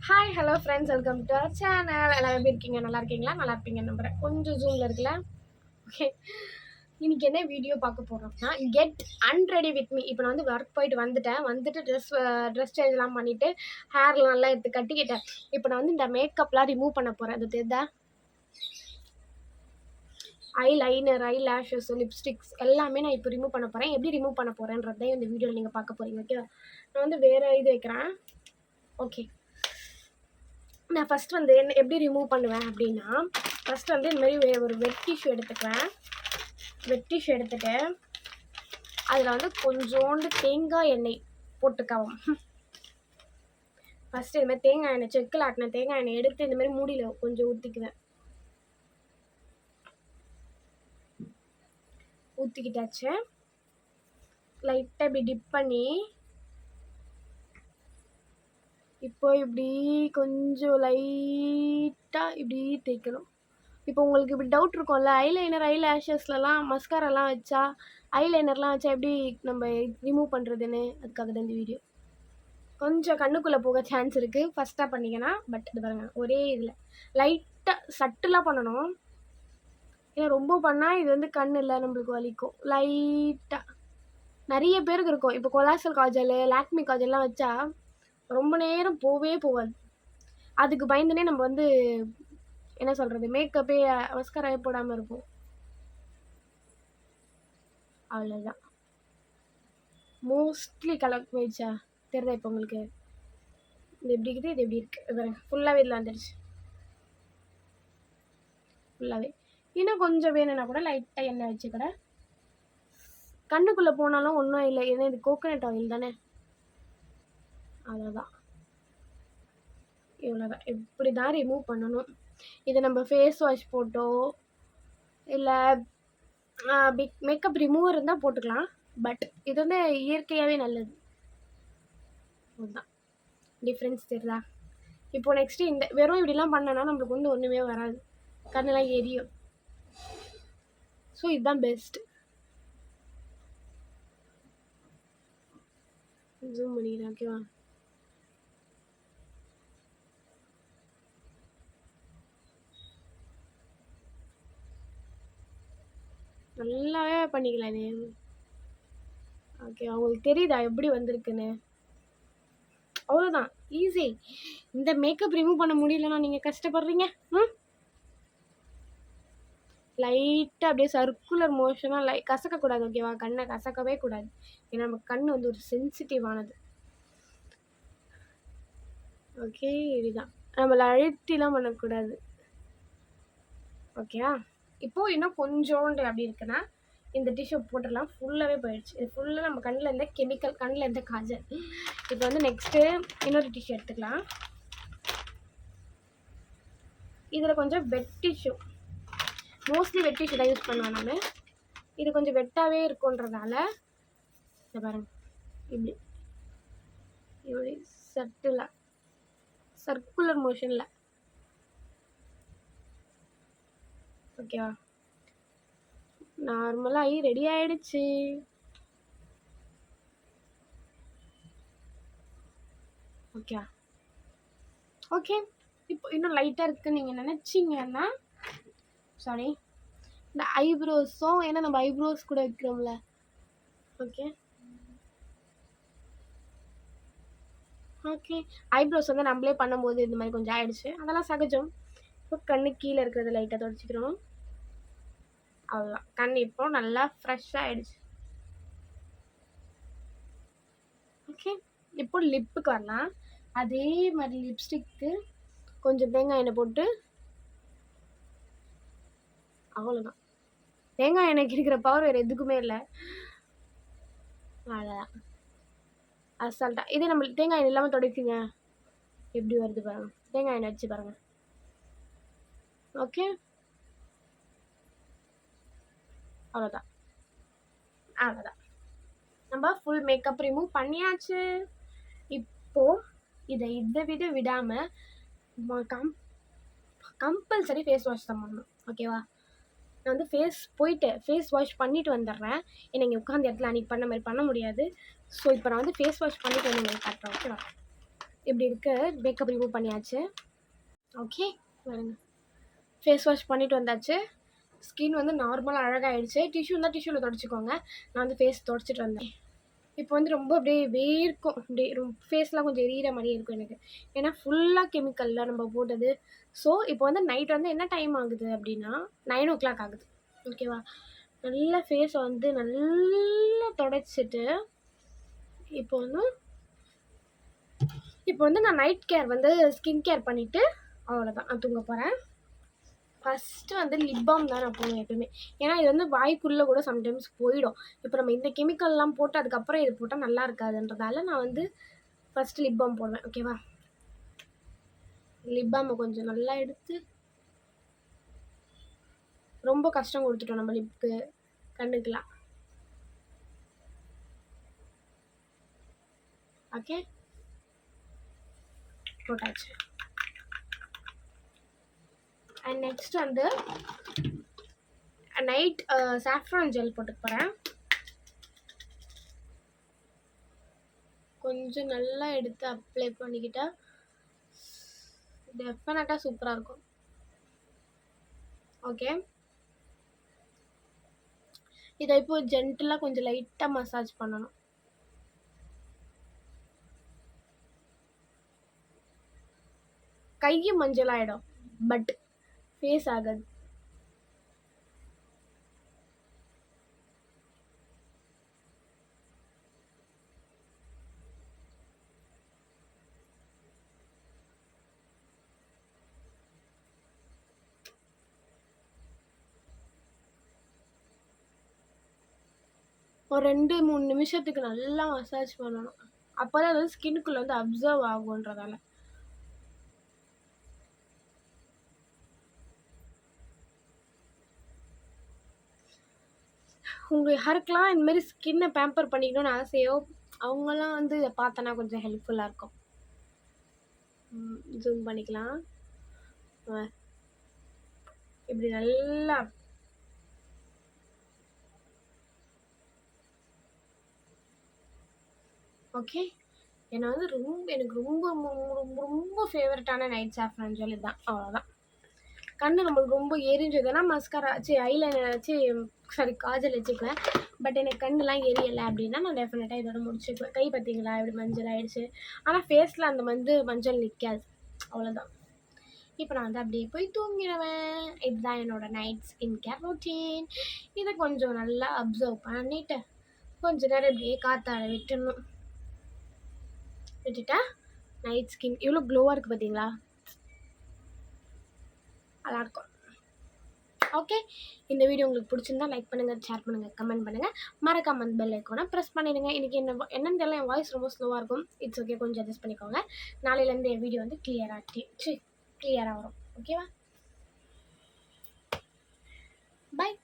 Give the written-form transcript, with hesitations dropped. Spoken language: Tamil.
Hi hello friends, welcome to our channel. எல்லாம் எப்படி இருக்கீங்க? நல்லா இருக்கீங்களா? நல்லா இருப்பீங்கன்னு நம்புறேன். கொஞ்சம் ஜூமில் இருக்குல்ல. ஓகே, இன்னைக்கு என்ன வீடியோ பார்க்க போகிறோம்னா, கெட் அன்ரெடி வித் மீ. இப்போ நான் வந்து ஒர்க் போயிட்டு வந்துட்டு ட்ரெஸ் சேஞ்ச்லாம் பண்ணிவிட்டு ஹேர்லாம் நல்லா எடுத்து கட்டிக்கிட்டேன். இப்போ நான் வந்து இந்த மேக்கப்லாம் ரிமூவ் பண்ண போகிறேன். அது தெரியுதா? ஐ லைனர், ஐ லேஷஸ், லிப்ஸ்டிக்ஸ் எல்லாமே நான் இப்போ ரிமூவ் பண்ண போகிறேன். எப்படி ரிமூவ் பண்ண போகிறேன்றதை இந்த வீடியோவில் நீங்கள் பார்க்க போகிறீங்க. ஓகே, நான் வந்து வேறு இது வைக்கிறேன். ஓகே, நான் ஃபஸ்ட் வந்து என்ன எப்படி ரிமூவ் பண்ணுவேன் அப்படின்னா, ஃபஸ்ட் வந்து இந்த மாதிரி ஒரு வெட் டிஷ்யூ எடுத்துக்குவேன். வெட் டிஷ்யூ எடுத்துகிட்டு அதில் வந்து கொஞ்சோண்டு தேங்காய் எண்ணெய் போட்டுக்கவும். ஃபஸ்ட்டு இதுமாதிரி தேங்காய் எண்ணெய், செக்கில் ஆட்டின தேங்காய் எண்ணெய் எடுத்து இந்த மாதிரி மூடியில் கொஞ்சம் ஊற்றிக்குவேன். ஊற்றிக்கிட்டாச்சு. லைட்டாக இப்படி டிப் பண்ணி இப்போ இப்படி கொஞ்சம் லைட்டாக இப்படி தேய்க்கணும். இப்போ உங்களுக்கு இப்படி டவுட் இருக்கும்ல, ஐலைனர், ஐ லேஷஸ்லலாம் மஸ்காரெல்லாம் வச்சா, ஐலைனர்லாம் வச்சா எப்படி நம்ம ரிமூவ் பண்ணுறதுன்னு, அதுக்காக தான் இந்த வீடியோ. கொஞ்சம் கண்ணுக்குள்ளே போக சான்ஸ் இருக்குது, ஃபஸ்ட்டாக பண்ணிங்கன்னா. பட் இது பாருங்கள், ஒரே இதில் லைட்டாக சட்டுலாம் பண்ணணும். ஏன்னா ரொம்ப பண்ணால் இது வந்து கண் இல்லை, நம்மளுக்கு வலிக்கும். லைட்டாக நிறைய பேருக்கு இருக்கும். இப்போ கொலாசல் காஜல், லாக்மி காஜல்லாம் வச்சா ரொம்ப நேரம் போகாது. அதுக்கு பயந்துனே நம்ம வந்து என்ன சொல்கிறது, மேக்கப்பே மஸ்காராவே போடாமல் இருப்போம். அவ்வளோதான். மோஸ்ட்லி கலர் போயிடுச்சா தெரியுதா இப்போ உங்களுக்கு? இது எப்படி இருக்குது, இது எப்படி இருக்குது பாருங்க. ஃபுல்லாகவே இதில் வந்துடுச்சு. ஃபுல்லாகவே இன்னும் கொஞ்சம் வேணும்னா கூட லைட்டாக எண்ணெய் வச்சு கூட கண்ணுக்குள்ளே போனாலும் ஒன்றும் இல்லை. ஏன்னா இது கோகோனட் ஆயில் தானே. அவ்வளோதான், இவ்வளோதான். இப்படி தான் ரிமூவ் பண்ணணும். இதை நம்ம ஃபேஸ் வாஷ் போட்டோ இல்லை மேக்கப் ரிமூவர் இருந்தால் போட்டுக்கலாம். பட் இது வந்து இயற்கையாகவே நல்லது. அதுதான் டிஃப்ரென்ஸ் தெரியுதா? இப்போ நெக்ஸ்ட்டு இந்த வெறும் இப்படிலாம் பண்ணோன்னா நம்மளுக்கு வந்து ஒன்றுமே வராது, கண்ணெல்லாம் எரியும். ஸோ இதுதான் பெஸ்ட்டு. ஜூம் பண்ணிக்கிறேன், ஓகேவா? நல்லாவே பண்ணிக்கலாம் இது. ஓகே, அவங்களுக்கு தெரியுதா எப்படி வந்திருக்குன்னு? அவ்வளோதான், ஈஸி. இந்த மேக்கப் ரிமூவ் பண்ண முடியலன்னா நீங்கள் கஷ்டப்படுறீங்க. லைட்டாக அப்படியே சர்க்குலர் மோஷனாக கசக்கக்கூடாது, ஓகேவா? கண்ணை கசக்கவே கூடாது. ஏன்னா நம்ம கண் வந்து ஒரு சென்சிட்டிவானது. ஓகே, இதுதான். நம்மளை அழுத்திலாம் பண்ணக்கூடாது, ஓகேவா? இப்போது இன்னும் கொஞ்சோண்டு அப்படி இருக்குன்னா இந்த டிஷ்யூ போட்டுடலாம். ஃபுல்லாகவே போயிடுச்சு. இது ஃபுல்லாக நம்ம கண்ணில் இருந்த கெமிக்கல், கண்ணில் இருந்த காஜல். இப்போ வந்து நெக்ஸ்ட்டு இன்னொரு டிஷ்யூ எடுத்துக்கலாம். இதில் கொஞ்சம் வெட் டிஷ்யூ, மோஸ்ட்லி வெட் டிஷ்யூ தான் யூஸ் பண்ணுவேன் நான். இது கொஞ்சம் வெட்டாகவே இருக்குன்றதால இதை பாருங்க, இப்படி இப்படி சட்டில் சர்க்குலர் மோஷனில், ஓகேவா? நார்மலாக ரெடி ஆகிடுச்சு. ஓகே ஓகே, இப்போ இன்னும் லைட்டாக இருக்குன்னு நீங்கள் நினச்சிங்கன்னா, சாரி, இந்த ஐப்ரோஸும், ஏன்னா நம்ம ஐப்ரோஸ் கூட வைக்கிறோம்ல. ஓகே ஓகே, ஐப்ரோஸ் வந்து நம்மளே பண்ணும்போது இந்த மாதிரி கொஞ்சம் ஆயிடுச்சு, அதெல்லாம் சகஜம். இப்போ கண்ணு கீழே இருக்கிறது லைட்டாக தொடச்சிக்கிறோம். அவ்வளோதான், கண் இப்போ நல்லா ஃப்ரெஷ்ஷாக ஆகிடுச்சு. ஓகே, இப்போ லிப்புக்கு வரலாம். அதே மாதிரி லிப்ஸ்டிக்கு கொஞ்சம் தேங்காய் எண்ணெய் போட்டு, அவ்வளோதான். தேங்காய் எண்ணெய்க்கு இருக்கிற பவர் வேறு எதுக்குமே இல்லை. அவ்வளோதான், அசால்ட்டா. இதே நம்ம தேங்காய் எண்ணெய் இல்லாமல் துடைக்குங்க, எப்படி வருது பாருங்கள். தேங்காய் எண்ணெய் வச்சு பாருங்கள். ஓகே, அவ்வளோதான். நம்ம ஃபுல் மேக்கப் ரிமூவ் பண்ணியாச்சு. இப்போது இதை விடாமல் கம்பல்சரி ஃபேஸ் வாஷ் தான் பண்ணணும், ஓகேவா? நான் வந்து ஃபேஸ் வாஷ் பண்ணிவிட்டு வந்துடுறேன். ஏன்னா இங்கே உட்காந்து இடத்துல அன்றைக்கி பண்ண மாதிரி பண்ண முடியாது. ஸோ இப்போ நான் வந்து ஃபேஸ் வாஷ் பண்ணிவிட்டு வந்து உங்களுக்கு காட்டுறேன், ஓகேவா? இப்படி இருக்க மேக்கப் ரிமூவ் பண்ணியாச்சு. ஓகே, பாருங்க, ஃபேஸ் வாஷ் பண்ணிட்டு வந்தாச்சு. ஸ்கின் வந்து நார்மலாக அழகாகிடுச்சு. டிஷ்யூ இருந்தால் டிஷ்யூவில் தொடச்சிக்கோங்க. நான் வந்து ஃபேஸ் தொடச்சிட்டு வந்தேன். இப்போ வந்து ரொம்ப அப்படியே வேர்க்கும், அப்படியே ஃபேஸ்லாம் கொஞ்சம் எரியிற மாதிரியே இருக்கும் எனக்கு, ஏன்னா ஃபுல்லாக கெமிக்கலில் நம்ம போட்டது. ஸோ இப்போ வந்து நைட் வந்து என்ன டைம் ஆகுது அப்படின்னா 9 o'clock ஆகுது. ஓகேவா? நல்லா ஃபேஸை வந்து நல்லா தொடச்சிட்டு இப்போ வந்து நான் நைட் கேர் வந்து ஸ்கின் கேர் பண்ணிவிட்டு அவ்வளோதான் நான் தூங்க போகிறேன். ஃபஸ்ட்டு வந்து லிப் பாம் தான் நான் போடுவேன் எப்பயுமே. ஏன்னா இது வந்து வாய்க்குள்ளே கூட சம்டைம்ஸ் போயிடும். இப்போ நம்ம இந்த கெமிக்கல்லாம் போட்டு அதுக்கப்புறம் இது போட்டால் நல்லா இருக்காதுன்றதால நான் வந்து ஃபஸ்ட்டு லிப் பாம் போடுவேன். ஓகேவா? லிப் பாமை கொஞ்சம் நல்லா எடுத்து, ரொம்ப கஷ்டம் கொடுத்துட்டோம் நம்ம லிப்க்கு, கண்ணுக்கலாம். ஓகே, போட்டாச்சு. அண்ட் நெக்ஸ்ட் வந்து நைட் சாஃப்ரான் ஜெல் போட்டுக்க போகிறேன். கொஞ்சம் நல்லா எடுத்து அப்ளை பண்ணிக்கிட்டா டெஃபினட்டாக சூப்பராக இருக்கும். ஓகே, இதை இப்போ ஜென்டிலாக கொஞ்சம் லைட்டாக மசாஜ் பண்ணணும். கையும் மஞ்சள் ஆகிடும், பட் ஃபேஸ் ஆகாது. ஒரு 2-3 நிமிஷத்துக்கு நல்லா மசாஜ் பண்ணணும். அப்போ தான் அது ஸ்கின்னுக்குள்ளே வந்து அப்சர்வ் ஆகுன்றதால. உங்கள் யாருக்கெல்லாம் இந்தமாரி ஸ்கின்னை பேம்பர் பண்ணிக்கணும்னு ஆசையோ அவங்களாம் வந்து இதை பார்த்தோன்னா கொஞ்சம் ஹெல்ப்ஃபுல்லாக இருக்கும். ஜூம் பண்ணிக்கலாம். இப்படி நல்லா ஓகே. எனக்கு ரொம்ப ரொம்ப ரொம்ப ஃபேவரட்டான நைட் சாஃப்ரான் ஜெல் இதுதான். அவ்வளோதான். கண்ணு நம்மளுக்கு ரொம்ப எரிஞ்சதுன்னா மஸ்காரா காஜல் வச்சுக்குவேன். பட் எனக்கு கண்ணுலாம் எரியலை அப்படின்னா நான் டெஃபினட்டாக இதோட முடிச்சுக்குவேன். கை பார்த்தீங்களா இப்படி மஞ்சள் ஆகிடுச்சு. ஆனால் ஃபேஸில் அந்த மஞ்சள் நிற்காது. அவ்வளோதான். இப்போ நான் வந்து அப்படியே போய் தூங்கிடுவேன். இதுதான் என்னோடய நைட் ஸ்கின் கேர் ரொட்டீன். இதை கொஞ்சம் நல்லா அப்சர்வ் பண்ணிவிட்டு கொஞ்சம் நேரம் இப்படியே காற்றாட விட்டுட்டா நைட் ஸ்கின் எவ்வளோ க்ளோவாக இருக்குது பார்த்தீங்களா? நல்லாயிருக்கும். ஓகே, இந்த வீடியோ உங்களுக்கு பிடிச்சிருந்தா லைக் பண்ணுங்கள், ஷேர் பண்ணுங்கள், கமெண்ட் பண்ணுங்கள். மறக்காம அந்த பெல் ஐக்கானை ப்ரெஸ் பண்ணிடுங்க. இன்றைக்கி என்னன்னு தெரியல, என் வாய்ஸ் ரொம்ப ஸ்லோவாக இருக்கும். இட்ஸ் ஓகே, கொஞ்சம் அட்ஜஸ்ட் பண்ணிக்கோங்க. நாளையிலேருந்து என் வீடியோ வந்து கிளியராக வரும். ஓகேவா? பாய்.